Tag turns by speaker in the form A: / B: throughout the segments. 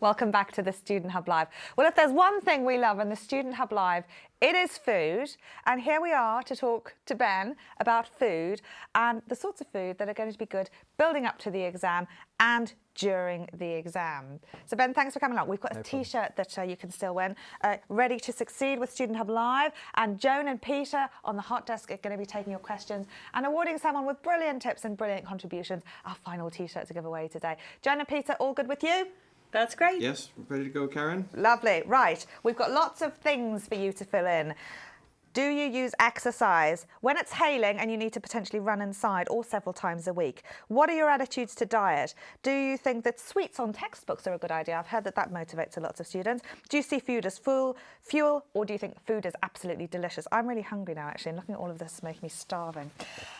A: Welcome back to the Student Hub Live. Well, if there's one thing we love in the Student Hub Live, it is food. And here we are to talk to Ben about food and the sorts of food that are going to be good building up to the exam and during the exam. So Ben, thanks for coming along. We've got a T-shirt that you can still win, Ready to Succeed with Student Hub Live. And Joan and Peter on the hot desk are going to be taking your questions and awarding someone with brilliant tips and brilliant contributions our final T-shirt to give away today. Joan and Peter, all good with you?
B: That's great.
C: Yes, ready to go, Karen?
A: Lovely. Right. We've got lots of things for you to fill in. Do you use exercise when it's hailing and you need to potentially run inside or several times a week? What are your attitudes to diet? Do you think that sweets on textbooks are a good idea? I've heard that that motivates a lot of students. Do you see food as fuel, or do you think food is absolutely delicious? I'm really hungry now, actually, and looking at all of this is making me starving.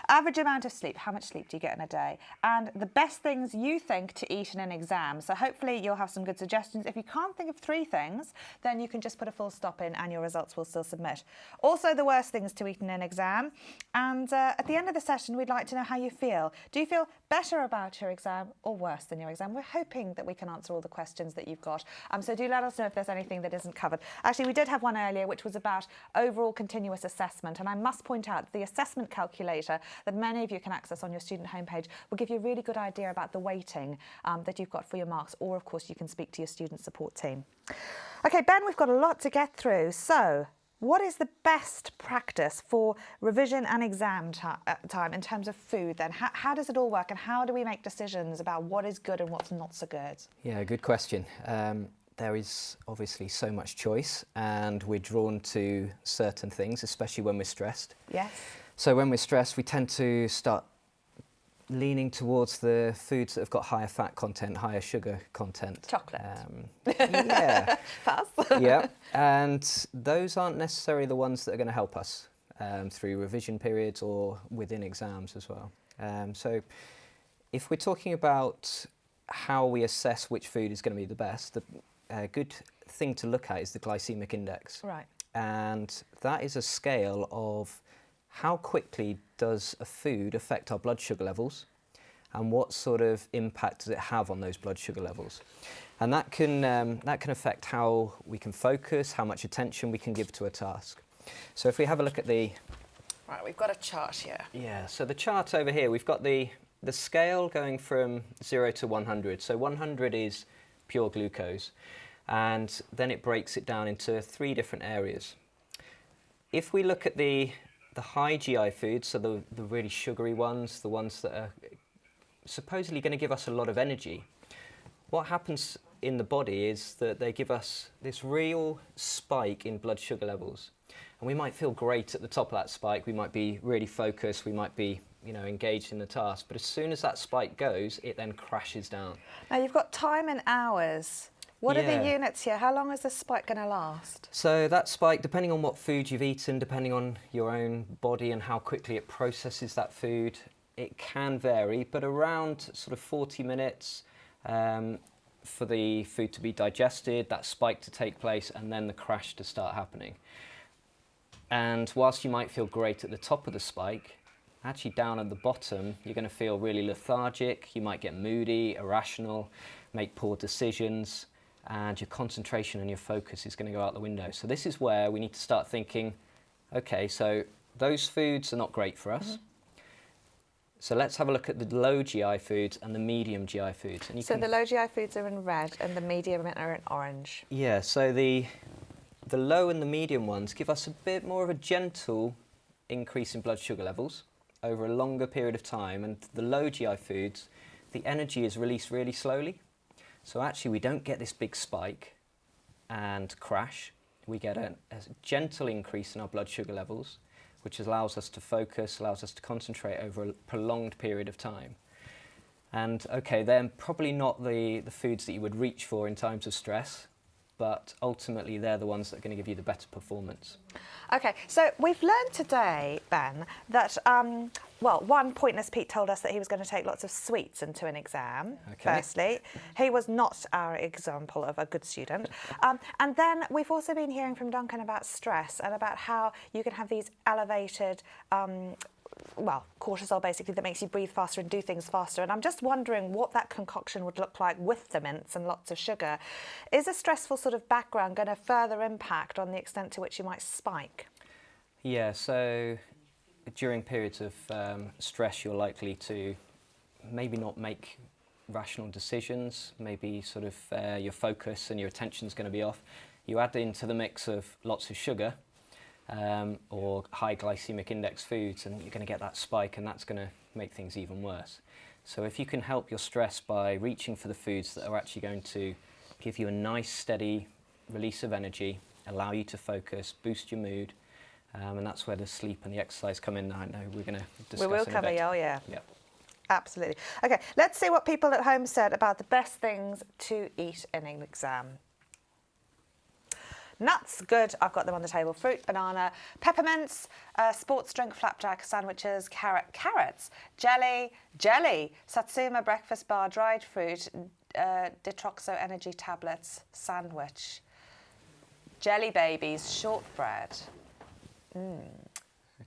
A: Average amount of sleep. How much sleep do you get in a day? And the best things you think to eat in an exam. So hopefully you'll have some good suggestions. If you can't think of 3 things, then you can just put a full stop in and your results will still submit. Also, the worst things to eat in an exam. And at the end of the session, we'd like to know how you feel. Do you feel better about your exam or worse than your exam? We're hoping that we can answer all the questions that you've got. So do let us know if there's anything that isn't covered. Actually, we did have one earlier, which was about overall continuous assessment. And I must point out that the assessment calculator that many of you can access on your student homepage will give you a really good idea about the weighting that you've got for your marks. Or, of course, you can speak to your student support team. OK, Ben, we've got a lot to get through. So what is the best practice for revision and exam time in terms of food then? How does it all work and how do we make decisions about what is good and what's not so good?
D: Yeah, good question. There is obviously so much choice and we're drawn to certain things, especially when we're stressed.
A: Yes.
D: So when we're stressed, we tend to start leaning towards the foods that have got higher fat content, higher sugar content.
A: Chocolate.
D: Yeah.
A: Pass.
D: Yeah, and those aren't necessarily the ones that are going to help us through revision periods or within exams as well. So if we're talking about how we assess which food is going to be the best, the good thing to look at is the glycemic index.
A: Right.
D: And that is a scale of how quickly does a food affect our blood sugar levels and what sort of impact does it have on those blood sugar levels. And that can affect how we can focus, how much attention we can give to a task. So if we have a look at the...
A: Right, we've got a chart here.
D: Yeah, so the chart over here, we've got the scale going from 0 to 100. So 100 is pure glucose, and then it breaks it down into 3 different areas. If we look at the high GI foods, so the really sugary ones, the ones that are supposedly going to give us a lot of energy, what happens in the body is that they give us this real spike in blood sugar levels. And we might feel great at the top of that spike, we might be really focused, we might be engaged in the task, but as soon as that spike goes, it then crashes down.
A: Now you've got time in hours. What are the units here? How long is this spike going to last?
D: So that spike, depending on what food you've eaten, depending on your own body and how quickly it processes that food, it can vary, but around sort of 40 minutes for the food to be digested, that spike to take place, and then the crash to start happening. And whilst you might feel great at the top of the spike, actually down at the bottom, you're going to feel really lethargic, you might get moody, irrational, make poor decisions, and your concentration and your focus is going to go out the window. So this is where we need to start thinking, okay, so those foods are not great for us. So let's have a look at the low GI foods and the medium GI foods. And
A: so the low GI foods are in red and the medium are in orange.
D: Yeah, so the low and the medium ones give us a bit more of a gentle increase in blood sugar levels over a longer period of time, and the low GI foods, the energy is released really slowly. So actually we don't get this big spike and crash. We get a gentle increase in our blood sugar levels, which allows us to focus, allows us to concentrate over a prolonged period of time. And okay, they're probably not the foods that you would reach for in times of stress, but ultimately they're the ones that are going to give you the better performance.
A: OK, so we've learned today, Ben, that, well, one, Pointless Pete told us that he was going to take lots of sweets into an exam, firstly. He was not our example of a good student. And then we've also been hearing from Duncan about stress and about how you can have these elevated well, cortisol basically, that makes you breathe faster and do things faster. And I'm just wondering what that concoction would look like with the mints and lots of sugar. Is a stressful sort of background going to further impact on the extent to which you might spike?
D: Yeah, so during periods of stress, you're likely to maybe not make rational decisions, maybe sort of your focus and your attention's going to be off. You add into the mix of lots of sugar or high glycemic index foods, and you're going to get that spike, and that's going to make things even worse. So if you can help your stress by reaching for the foods that are actually going to give you a nice steady release of energy, allow you to focus, boost your mood, and that's where the sleep and the exercise come in. I know we're going to discuss.
A: We will
D: in a
A: cover,
D: bit.
A: yeah.
D: Yep.
A: Absolutely. Okay, let's see what people at home said about the best things to eat in an exam. Nuts, good. I've got them on the table. Fruit, banana, peppermints, sports drink, flapjack, sandwiches, carrots, jelly, satsuma breakfast bar, dried fruit, Detroxo energy tablets, sandwich, jelly babies, shortbread.
D: Okay.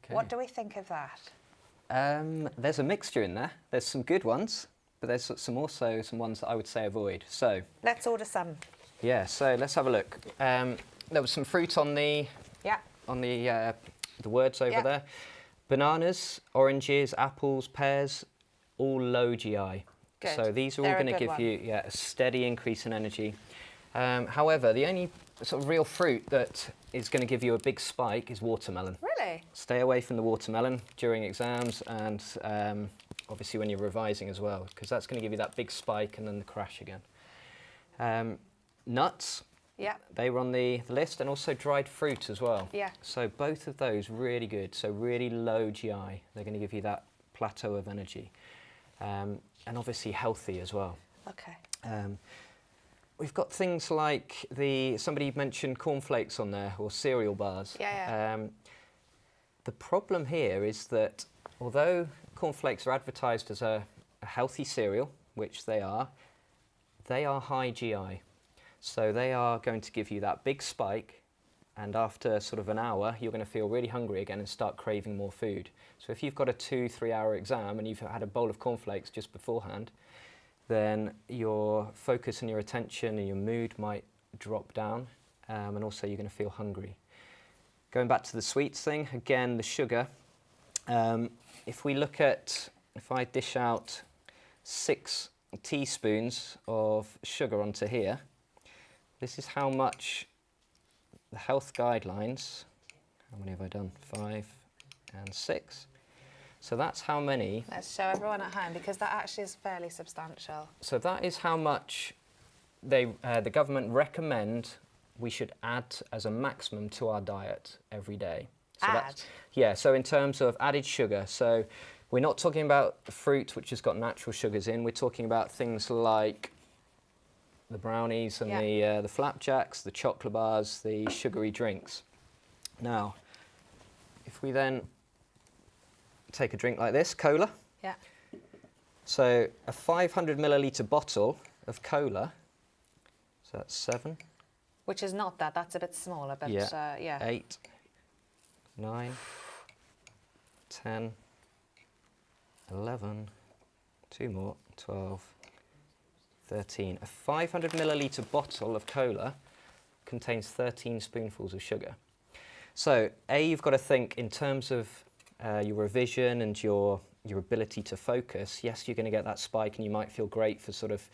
A: What do we think of that?
D: There's a mixture in there. There's some good ones, but there's also some ones that I would say avoid. So
A: Let's order some.
D: yeah, so let's have a look. There was some fruit on the words over there. Bananas, oranges, apples, pears, all low GI.
A: Good.
D: So these are all
A: They're a
D: going to
A: good
D: give
A: one.
D: you a steady increase in energy. However, the only sort of real fruit that is going to give you a big spike is watermelon.
A: Really?
D: Stay away from the watermelon during exams and obviously when you're revising as well, because that's going to give you that big spike and then the crash again. Nuts,
A: Yeah.
D: they were on the list, and also dried fruit as well.
A: Yeah.
D: So both of those really good, so really low GI. They're going to give you that plateau of energy. And obviously healthy as well.
A: Okay.
D: We've got things like somebody mentioned cornflakes on there, or cereal bars.
A: Yeah.
D: The problem here is that although cornflakes are advertised as a healthy cereal, which they are high GI. So they are going to give you that big spike, and after sort of an hour, you're going to feel really hungry again and start craving more food. So if you've got a 2-3 hour exam and you've had a bowl of cornflakes just beforehand, then your focus and your attention and your mood might drop down, and also you're going to feel hungry. Going back to the sweets thing, again, the sugar. If I dish out 6 teaspoons of sugar onto here, this is how much the health guidelines, how many have I done? 5 and 6. So that's how many.
A: Let's show everyone at home, because that actually is fairly substantial.
D: So that is how much the government recommend we should add as a maximum to our diet every day. So yeah, so in terms of added sugar, so we're not talking about fruit which has got natural sugars in, we're talking about things like the brownies and the flapjacks, the chocolate bars, the sugary drinks. Now, if we then take a drink like this, cola.
A: Yeah.
D: So a 500 milliliter bottle of cola, so that's 7.
A: Which is not that. That's a bit smaller, but yeah.
D: 8, 9, 10, 11, 2 more, 12, 13. A 500 milliliter bottle of cola contains 13 spoonfuls of sugar. So you've got to think in terms of your revision and your ability to focus. Yes, you're going to get that spike and you might feel great for sort of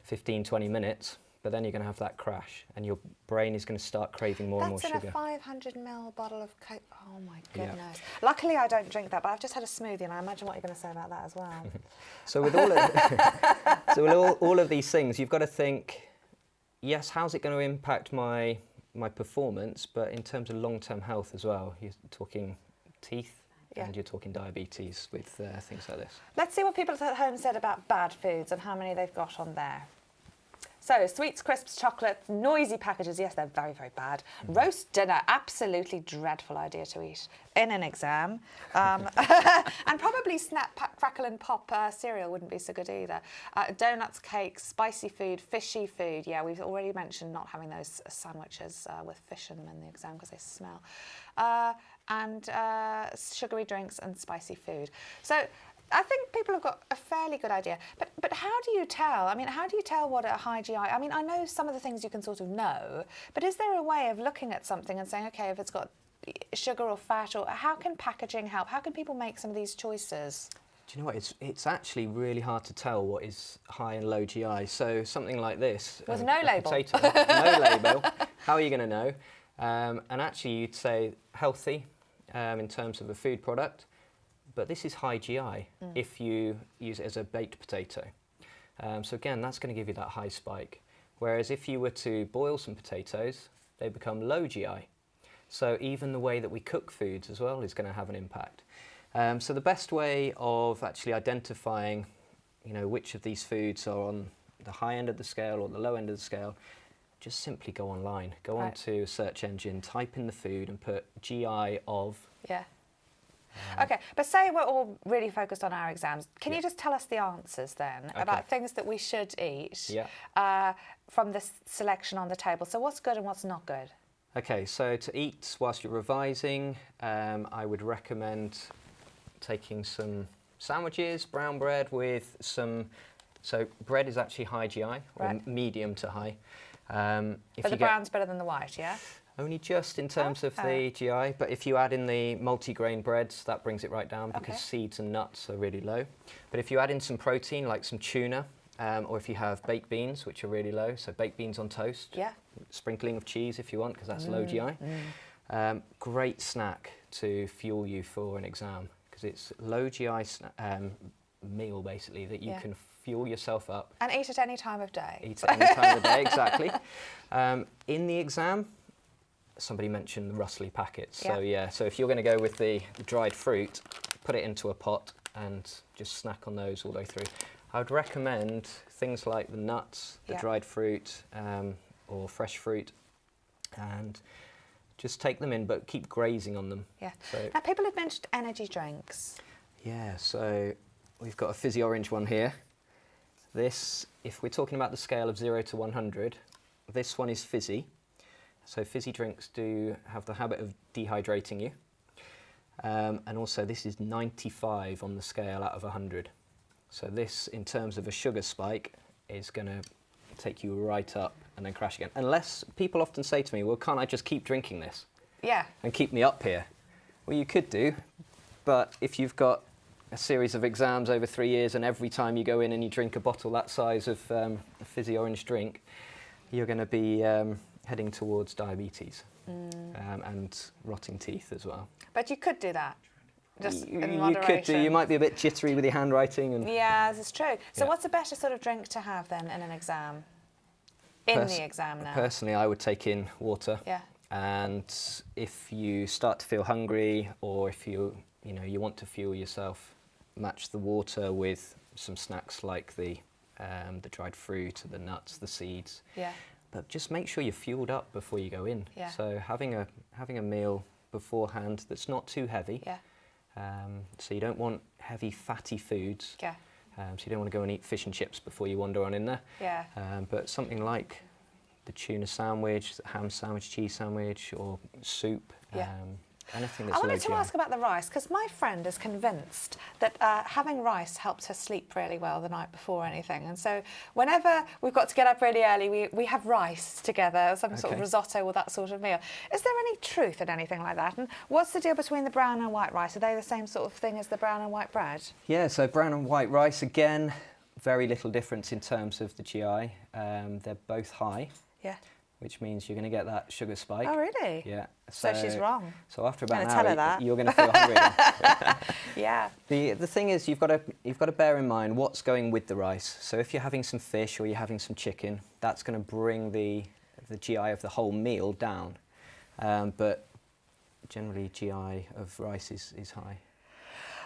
D: 15, 20 minutes, but then you're going to have that crash and your brain is going to start craving more and more sugar.
A: That's in a 500 ml bottle of Coke. Oh my goodness. Yeah. Luckily I don't drink that, but I've just had a smoothie and I imagine what you're going to say about that as well.
D: So with all of these things, you've got to think, yes, how's it going to impact my performance, but in terms of long-term health as well. You're talking teeth, and you're talking diabetes with things like this.
A: Let's see what people at home said about bad foods and how many they've got on there. So, sweets, crisps, chocolates, noisy packages. Yes, they're very, very bad. Roast dinner, absolutely dreadful idea to eat in an exam. And probably snap, crackle and pop cereal wouldn't be so good either. Donuts, cakes, spicy food, fishy food. Yeah, we've already mentioned not having those sandwiches with fish in them in the exam because they smell. And sugary drinks and spicy food. So I think people have got a fairly good idea. But how do you tell? I mean, how do you tell what a high GI... I mean, I know some of the things you can sort of know, but is there a way of looking at something and saying, OK, if it's got sugar or fat, or how can packaging help? How can people make some of these choices?
D: Do you know what? It's actually really hard to tell what is high and low GI. So something like this.
A: With no label.
D: Potato, no label. How are you going to know? And actually, you'd say healthy in terms of a food product. But this is high GI if you use it as a baked potato. So again, that's going to give you that high spike. Whereas if you were to boil some potatoes, they become low GI. So even the way that we cook foods as well is going to have an impact. So the best way of actually identifying, which of these foods are on the high end of the scale or the low end of the scale, just simply go online. Go onto a search engine, type in the food and put GI of...
A: Yeah. OK, but say we're all really focused on our exams. Can you just tell us the answers then about things that we should eat from this selection on the table? So what's good and what's not good?
D: OK, so to eat whilst you're revising, I would recommend taking some sandwiches, brown bread with some... So bread is actually high GI, or medium to high.
A: But the brown's better than the white, yeah?
D: Only just in terms of the GI, but if you add in the multi-grain breads, that brings it right down because seeds and nuts are really low. But if you add in some protein, like some tuna, or if you have baked beans, which are really low, so baked beans on toast, sprinkling of cheese if you want, because that's low GI. Great snack to fuel you for an exam, because it's low GI meal, basically, that you can fuel yourself up.
A: And eat at any time of day.
D: Eat at any time of day, exactly. In the exam, somebody mentioned the Russley packets. So so if you're going to go with the dried fruit, put it into a pot and just snack on those all the way through. I would recommend things like the nuts, the dried fruit, or fresh fruit, and just take them in, but keep grazing on them.
A: Yeah. So, now, people have mentioned energy drinks.
D: Yeah, so we've got a fizzy orange one here. This, if we're talking about the scale of 0 to 100, this one is fizzy. So fizzy drinks do have the habit of dehydrating you. And also this is 95 on the scale out of 100. So this, in terms of a sugar spike, is going to take you right up and then crash again. Unless people often say to me, well, can't I just keep drinking this?
A: Yeah.
D: And keep me up here? Well, you could do, but if you've got a series of exams over 3 years and every time you go in and you drink a bottle that size of a fizzy orange drink, you're going to be heading towards diabetes and rotting teeth as well.
A: But you could do that, just in
D: moderation.
A: You could do.
D: You might be a bit jittery with your handwriting. And
A: yeah, this is true. So what's a better sort of drink to have then in an exam? In the exam now?
D: Personally, I would take in water.
A: Yeah.
D: And if you start to feel hungry, or if you want to fuel yourself, match the water with some snacks like the dried fruit, the nuts, the seeds.
A: Yeah.
D: But just make sure you're fueled up before you go in.
A: Yeah.
D: So having a meal beforehand that's not too heavy.
A: Yeah.
D: So you don't want heavy fatty foods.
A: Yeah.
D: So you don't want to go and eat fish and chips before you wander on in there.
A: Yeah.
D: But something like the tuna sandwich, the ham sandwich, cheese sandwich, or soup.
A: Yeah.
D: Anything that's
A: I wanted
D: low
A: to
D: GI.
A: ask about the rice, because my friend is convinced that having rice helps her sleep really well the night before anything. And so whenever we've got to get up really early, we have rice together, some sort of risotto or that sort of meal. Is there any truth in anything like that? And what's the deal between the brown and white rice? Are they the same sort of thing as the brown and white bread?
D: Yeah, so brown and white rice, again, very little difference in terms of the GI. They're both high. Yeah. Which means you're going to get that sugar spike.
A: Oh, really?
D: Yeah.
A: So she's wrong.
D: So after about an
A: tell her
D: hour,
A: that.
D: you're going to feel hungry again.
A: Yeah.
D: The thing is, you've got to bear in mind what's going with the rice. So if you're having some fish or you're having some chicken, that's going to bring the GI of the whole meal down. But generally, GI of rice is high.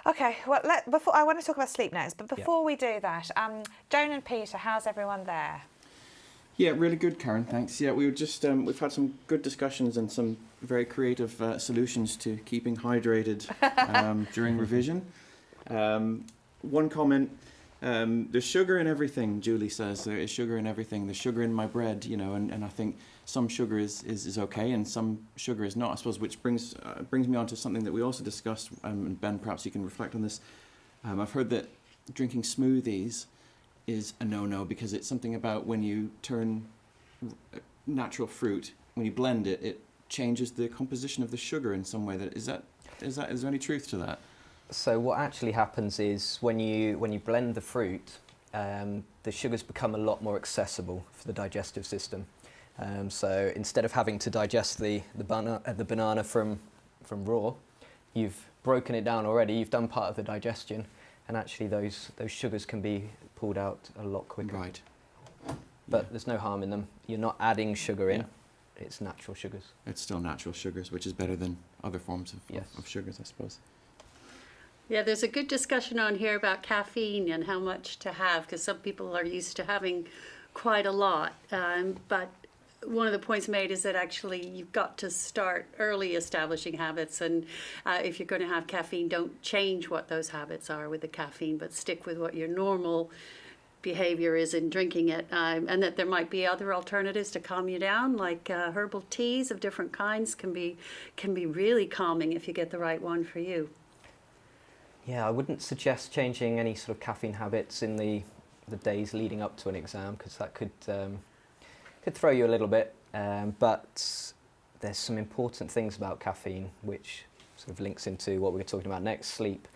A: Okay, well, before I want to talk about sleep next, but before we do that, Joan and Peter, how's everyone there?
B: Yeah, really good, Karen. Thanks. Yeah, we were just we've had some good discussions and some very creative solutions to keeping hydrated during revision. One comment: there's sugar in everything. Julie says there is sugar in everything. There's sugar in my bread, you know, and I think some sugar is okay and some sugar is not. I suppose, which brings me on to something that we also discussed. And Ben, perhaps you can reflect on this. I've heard that drinking smoothies is a no-no because it's something about when you turn natural fruit, when you blend it, it changes the composition of the sugar in some way. Is there any truth to that?
D: So what actually happens is when you blend the fruit, the sugars become a lot more accessible for the digestive system. So instead of having to digest the banana from raw, you've broken it down already. You've done part of the digestion, and actually those sugars can be pulled out a lot quicker.
B: Right.
D: But there's no harm in them. You're not adding sugar in.
B: Yeah.
D: It's natural sugars.
B: It's still natural sugars, which is better than other forms
D: Yes.
B: of sugars, I suppose.
C: Yeah, there's a good discussion on here about caffeine and how much to have, because some people are used to having quite a lot. But one of the points made is that actually you've got to start early establishing habits, and if you're going to have caffeine, don't change what those habits are with the caffeine, but stick with what your normal behavior is in drinking it, and that there might be other alternatives to calm you down, like herbal teas of different kinds can be really calming if you get the right one for you.
D: Yeah, I wouldn't suggest changing any sort of caffeine habits in the days leading up to an exam, because that could throw you a little bit. But there's some important things about caffeine, which sort of links into what we're talking about next, sleep,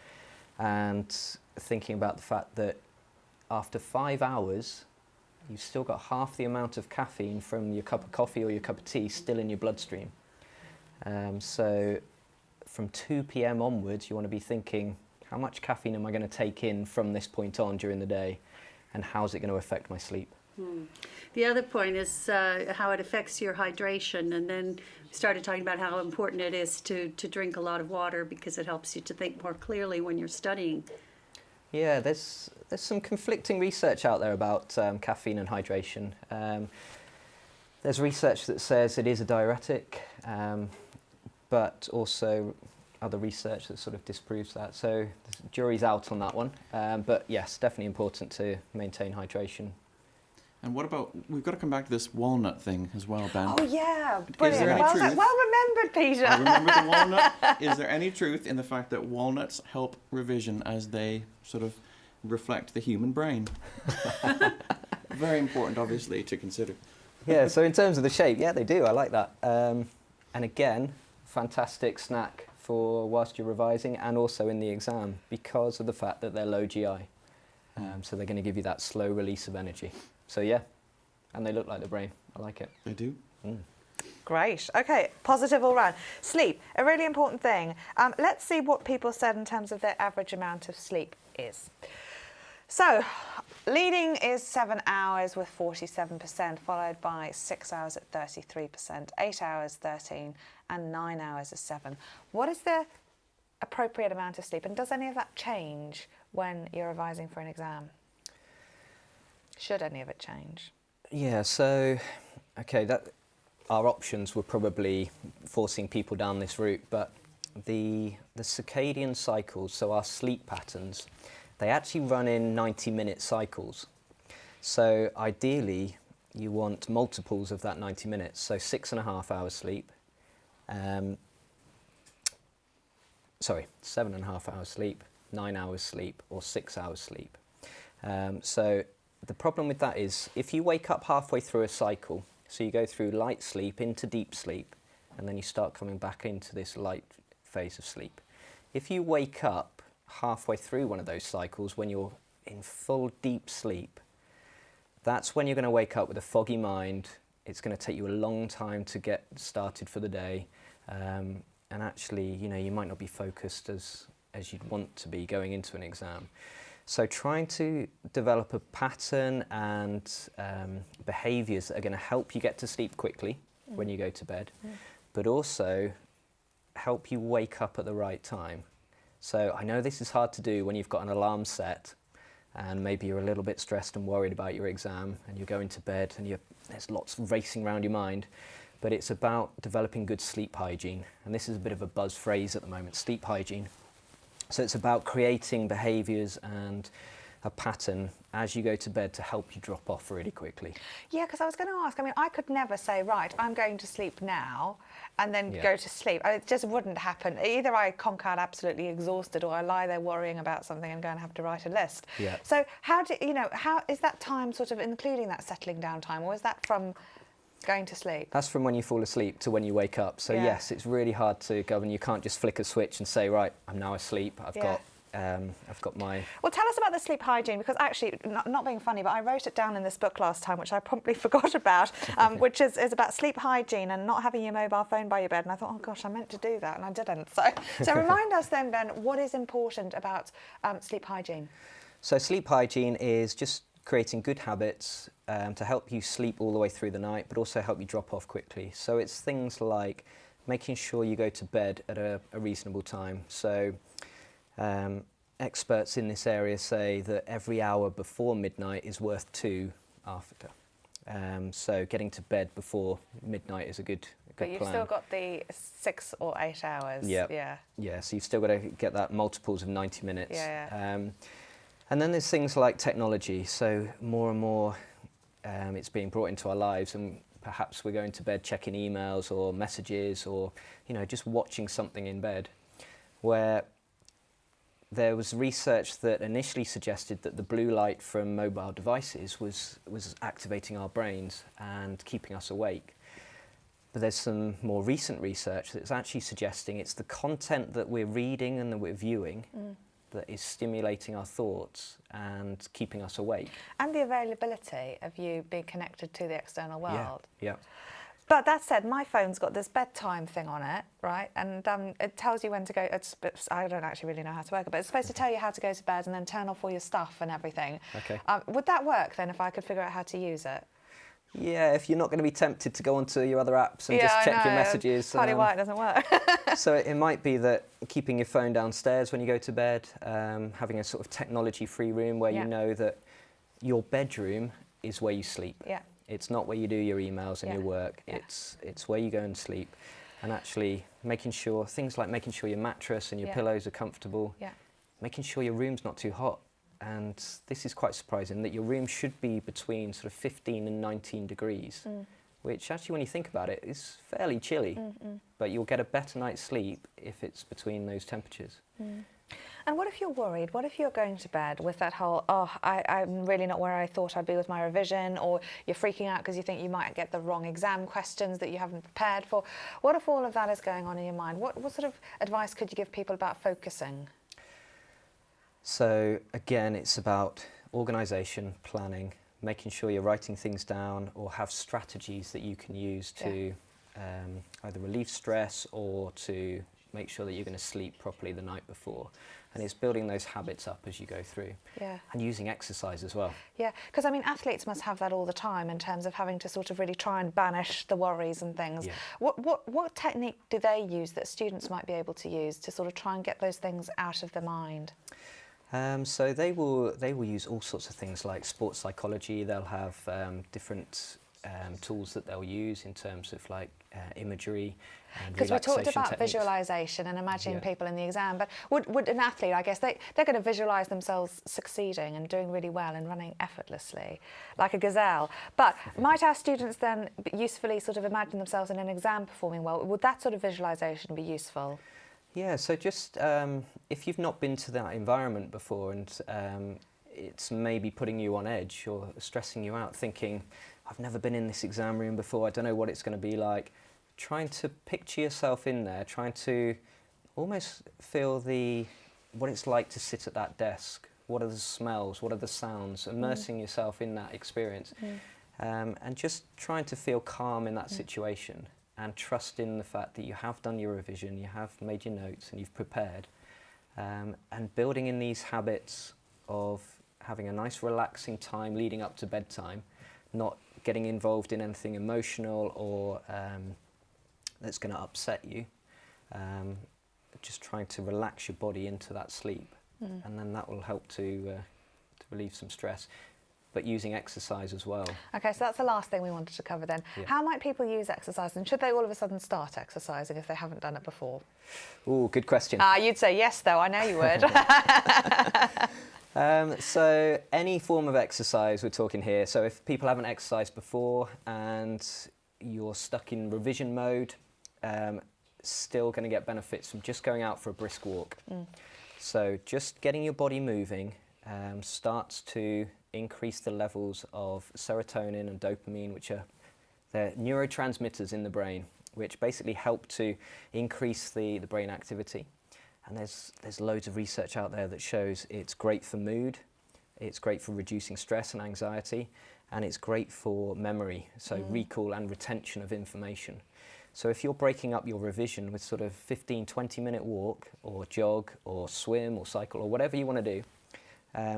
D: and thinking about the fact that after 5 hours, you've still got half the amount of caffeine from your cup of coffee or your cup of tea still in your bloodstream. So from 2 p.m. onwards, you want to be thinking, how much caffeine am I going to take in from this point on during the day, and how's it going to affect my sleep?
C: The other point is how it affects your hydration, and then we started talking about how important it is to drink a lot of water because it helps you to think more clearly when you're studying.
D: Yeah, there's some conflicting research out there about caffeine and hydration. There's research that says it is a diuretic, but also other research that sort of disproves that. So the jury's out on that one. But yes, definitely important to maintain hydration.
B: And what about, we've got to come back to this walnut thing as well, Ben.
A: Oh yeah,
B: Is
A: brilliant.
B: there any
A: Well,
B: truth?
A: well remembered, Peter.
B: I remember the walnut. Is there any truth in the fact that walnuts help revision as they sort of reflect the human brain? Very important, obviously, to consider.
D: Yeah, so in terms of the shape, yeah, they do. I like that. And again, fantastic snack for whilst you're revising and also in the exam because of the fact that they're low GI. So they're going to give you that slow release of energy. So yeah, and they look like the brain. I like it.
B: They do.
A: Great. Okay, positive all round. Sleep, a really important thing. Let's see what people said in terms of their average amount of sleep is. So, leading is 7 hours with 47%, followed by 6 hours at 33%, 8 hours 13%, and 9 hours is 7%. What is the appropriate amount of sleep, and does any of that change when you're revising for an exam? Should any of it change?
D: Yeah, so, okay, our options were probably forcing people down this route, but the circadian cycles, so our sleep patterns, they actually run in 90-minute cycles. So ideally, you want multiples of that 90 minutes, so 6.5 hours sleep. 7.5 hours sleep, 9 hours sleep, or 6 hours sleep. So the problem with that is if you wake up halfway through a cycle, so you go through light sleep into deep sleep, and then you start coming back into this light phase of sleep. If you wake up halfway through one of those cycles when you're in full deep sleep, that's when you're going to wake up with a foggy mind. It's going to take you a long time to get started for the day, and actually, you might not be focused as you'd want to be going into an exam. So trying to develop a pattern and behaviours that are going to help you get to sleep quickly when you go to bed, but also help you wake up at the right time. So I know this is hard to do when you've got an alarm set and maybe you're a little bit stressed and worried about your exam, and you're going to bed and there's lots racing around your mind. But it's about developing good sleep hygiene, and this is a bit of a buzz phrase at the moment, sleep hygiene. So it's about creating behaviours and a pattern as you go to bed to help you drop off really quickly.
A: Yeah, because I was going to ask, I mean, I could never say, right, I'm going to sleep now and then go to sleep. It just wouldn't happen. Either I conk out absolutely exhausted, or I lie there worrying about something and go and have to write a list.
D: Yeah.
A: So how is that time sort of including that settling down time, or is that from going to sleep?
D: That's from when you fall asleep to when you wake up. So yes, it's really hard to govern. You can't just flick a switch and say, right, I'm now asleep. I've got my...
A: Well, tell us about the sleep hygiene, because actually, not being funny, but I wrote it down in this book last time, which I promptly forgot about, which is about sleep hygiene and not having your mobile phone by your bed. And I thought, oh gosh, I meant to do that, and I didn't. So remind us then, Ben, what is important about sleep hygiene?
D: So sleep hygiene is just creating good habits to help you sleep all the way through the night, but also help you drop off quickly. So it's things like making sure you go to bed at a reasonable time. So experts in this area say that every hour before midnight is worth 2 after. So getting to bed before midnight is a good plan.
A: But you've still got the 6 or 8 hours.
D: Yeah, so you've still got to get that multiples of 90 minutes.
A: Yeah.
D: And then there's things like technology. So more and more it's being brought into our lives, and perhaps we're going to bed checking emails or messages, or just watching something in bed, where there was research that initially suggested that the blue light from mobile devices was activating our brains and keeping us awake. But there's some more recent research that's actually suggesting it's the content that we're reading and that we're viewing that is stimulating our thoughts and keeping us awake.
A: And the availability of you being connected to the external world.
D: Yeah.
A: But that said, my phone's got this bedtime thing on it, right? And it tells you when to go. I don't actually really know how to work it, but it's supposed to tell you how to go to bed and then turn off all your stuff and everything.
D: Okay.
A: Would that work then if I could figure out how to use it?
D: Yeah, if you're not going to be tempted to go onto your other apps and just check your messages.
A: Partly why it doesn't work.
D: So it might be that keeping your phone downstairs when you go to bed, having a sort of technology-free room where you know that your bedroom is where you sleep.
A: Yeah.
D: It's not where you do your emails and your work.
A: Yeah.
D: It's where you go and sleep, and actually making sure things like making sure your mattress and your pillows are comfortable.
A: Yeah.
D: Making sure your room's not too hot. And this is quite surprising, that your room should be between sort of 15 and 19 degrees, which actually, when you think about it, is fairly chilly. But you'll get a better night's sleep if it's between those temperatures.
A: And what if you're worried? What if you're going to bed with that whole, I'm really not where I thought I'd be with my revision, or you're freaking out because you think you might get the wrong exam questions that you haven't prepared for? What if all of that is going on in your mind? What sort of advice could you give people about focusing?
D: So again, it's about organisation, planning, making sure you're writing things down or have strategies that you can use to either relieve stress or to make sure that you're going to sleep properly the night before. And it's building those habits up as you go through.
A: Yeah.
D: And using exercise as well.
A: Yeah, because I mean, athletes must have that all the time in terms of having to sort of really try and banish the worries and things.
D: Yeah.
A: What technique do they use that students might be able to use to sort of try and get those things out of their mind?
D: So they will use all sorts of things like sports psychology. They'll have different tools that they'll use in terms of like imagery and
A: because we talked about
D: techniques.
A: visualization and imagining people in the exam, but would an athlete, I guess they're going to visualize themselves succeeding and doing really well and running effortlessly like a gazelle, but might our students then usefully sort of imagine themselves in an exam performing well? Would that sort of visualization be useful?
D: Yeah, so just if you've not been to that environment before and it's maybe putting you on edge or stressing you out, thinking, I've never been in this exam room before, I don't know what it's going to be like, trying to picture yourself in there, trying to almost feel what it's like to sit at that desk, what are the smells, what are the sounds, immersing yourself in that experience, and just trying to feel calm in that situation. And trust in the fact that you have done your revision, you have made your notes and you've prepared, and building in these habits of having a nice relaxing time leading up to bedtime, not getting involved in anything emotional or that's going to upset you, just trying to relax your body into that sleep, and then that will help to relieve some stress, but using exercise as well.
A: Okay, so that's the last thing we wanted to cover then.
D: Yeah.
A: How might people use exercise, and should they all of a sudden start exercising if they haven't done it before?
D: Oh, good question.
A: You'd say yes, though. I know you would.
D: So any form of exercise we're talking here. So if people haven't exercised before and you're stuck in revision mode, still going to get benefits from just going out for a brisk walk. So just getting your body moving starts to increase the levels of serotonin and dopamine, which are the neurotransmitters in the brain, which basically help to increase the brain activity. And there's loads of research out there that shows it's great for mood, it's great for reducing stress and anxiety, and it's great for memory, so recall and retention of information. So if you're breaking up your revision with sort of 15-20-minute walk or jog or swim or cycle or whatever you want to do,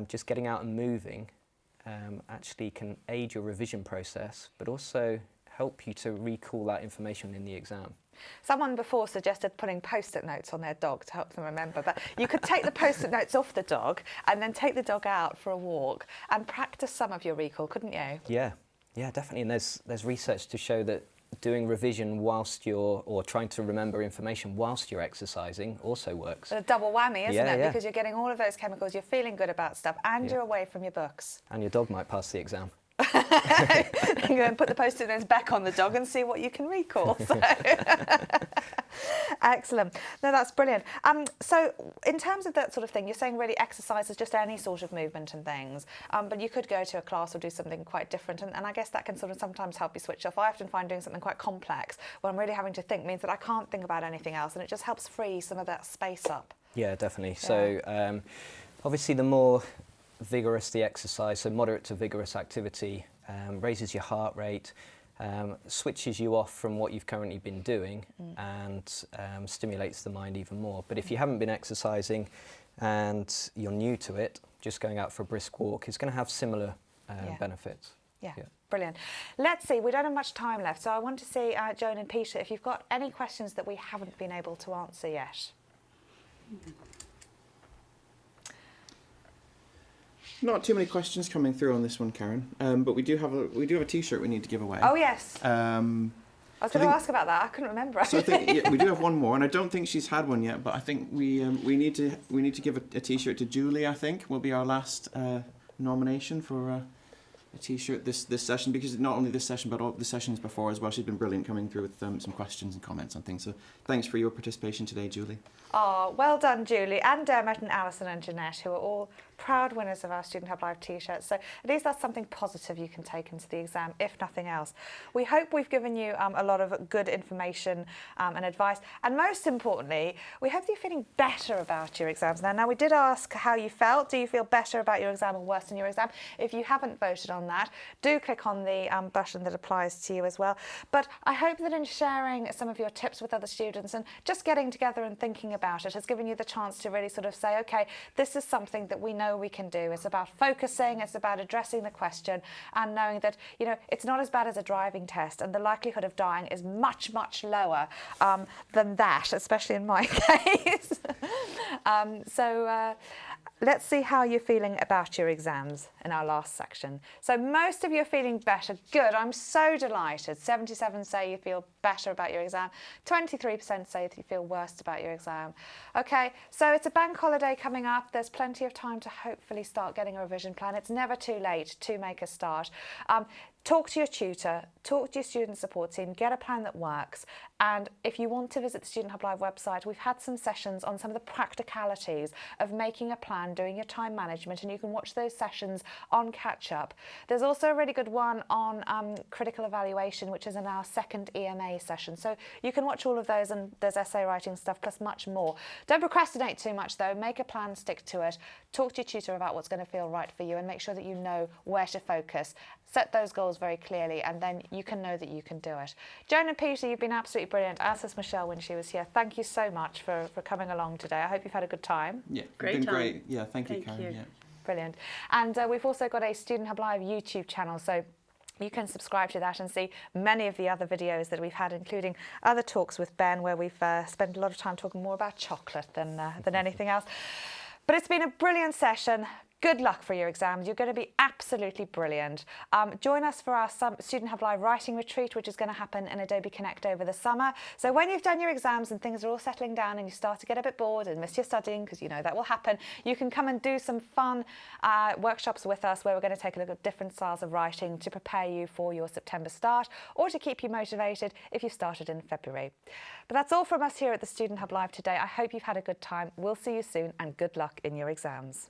D: just getting out and moving actually can aid your revision process, but also help you to recall that information in the exam.
A: Someone before suggested putting post-it notes on their dog to help them remember, but you could take the post-it notes off the dog and then take the dog out for a walk and practice some of your recall, couldn't you?
D: Yeah, definitely. And there's research to show that doing revision whilst or trying to remember information whilst you're exercising also works.
A: A double whammy, isn't
D: Yeah,
A: it?
D: yeah.
A: Because you're getting all of those chemicals, you're feeling good about stuff, and you're away from your books.
D: And your dog might pass the exam.
A: You go and put the post-it notes back on the dog and see what you can recall. So. Excellent. No, that's brilliant. So in terms of that sort of thing, you're saying really exercise is just any sort of movement and things, but you could go to a class or do something quite different, and I guess that can sort of sometimes help you switch off. I often find doing something quite complex when I'm really having to think means that I can't think about anything else, and it just helps free some of that space up.
D: Yeah, definitely. So obviously the more vigorous the exercise, so moderate to vigorous activity, raises your heart rate, switches you off from what you've currently been doing and stimulates the mind even more. But if you haven't been exercising and you're new to it, just going out for a brisk walk is going to have similar benefits.
A: Yeah, brilliant. Let's see, we don't have much time left, so I want to see, Joan and Peter, if you've got any questions that we haven't been able to answer yet.
B: Not too many questions coming through on this one, Karen. But we do have a T-shirt we need to give away.
A: Oh yes.
B: I
A: I was going to ask about that. I couldn't remember.
B: So I think we do have one more, and I don't think she's had one yet. But I think we need to give a T-shirt to Julie. I think will be our last nomination for a T-shirt this session, because not only this session but all the sessions before as well. She's been brilliant coming through with some questions and comments and things. So thanks for your participation today, Julie.
A: Oh, well done, Julie, and Dermot and Alison and Jeanette, who are all proud winners of our Student Hub Live T-shirts. So at least that's something positive you can take into the exam, if nothing else. We hope we've given you a lot of good information and advice. And most importantly, we hope that you're feeling better about your exams now. We did ask how you felt. Do you feel better about your exam or worse than your exam? If you haven't voted on that, do click on the button that applies to you as well. But I hope that in sharing some of your tips with other students and just getting together and thinking about it has given you the chance to really sort of say, okay, this is something that we know we can do. It's about focusing, it's about addressing the question and knowing that, you know, it's not as bad as a driving test, and the likelihood of dying is much, much lower than that, especially in my case. Let's see how you're feeling about your exams in our last section. So most of you are feeling better. Good, I'm so delighted. 77 say you feel better about your exam. 23% say that you feel worse about your exam. Okay, so it's a bank holiday coming up. There's plenty of time to hopefully start getting a revision plan. It's never too late to make a start. Talk to your tutor, talk to your student support team, get a plan that works. And if you want to visit the Student Hub Live website, we've had some sessions on some of the practicalities of making a plan, doing your time management, and you can watch those sessions on catch up. There's also a really good one on critical evaluation, which is in our second EMA session. So you can watch all of those, and there's essay writing stuff plus much more. Don't procrastinate too much though, make a plan, stick to it, talk to your tutor about what's going to feel right for you, and make sure that you know where to focus. Set those goals very clearly, and then you can know that you can do it. Joan and Peter, you've been absolutely brilliant, as has Michelle when she was here. Thank you so much for coming along today. I hope you've had a good time.
B: Yeah,
C: Great
B: been
C: time.
B: great. Yeah, thank you, Karen. Yeah.
A: Brilliant. And we've also got a Student Hub Live YouTube channel, so you can subscribe to that and see many of the other videos that we've had, including other talks with Ben, where we've spent a lot of time talking more about chocolate than anything else. But it's been a brilliant session. Good luck for your exams. You're going to be absolutely brilliant. Join us for our Student Hub Live writing retreat, which is going to happen in Adobe Connect over the summer. So when you've done your exams and things are all settling down and you start to get a bit bored and miss your studying, because you know that will happen, you can come and do some fun workshops with us where we're going to take a look at different styles of writing to prepare you for your September start or to keep you motivated if you started in February. But that's all from us here at the Student Hub Live today. I hope you've had a good time. We'll see you soon and good luck in your exams.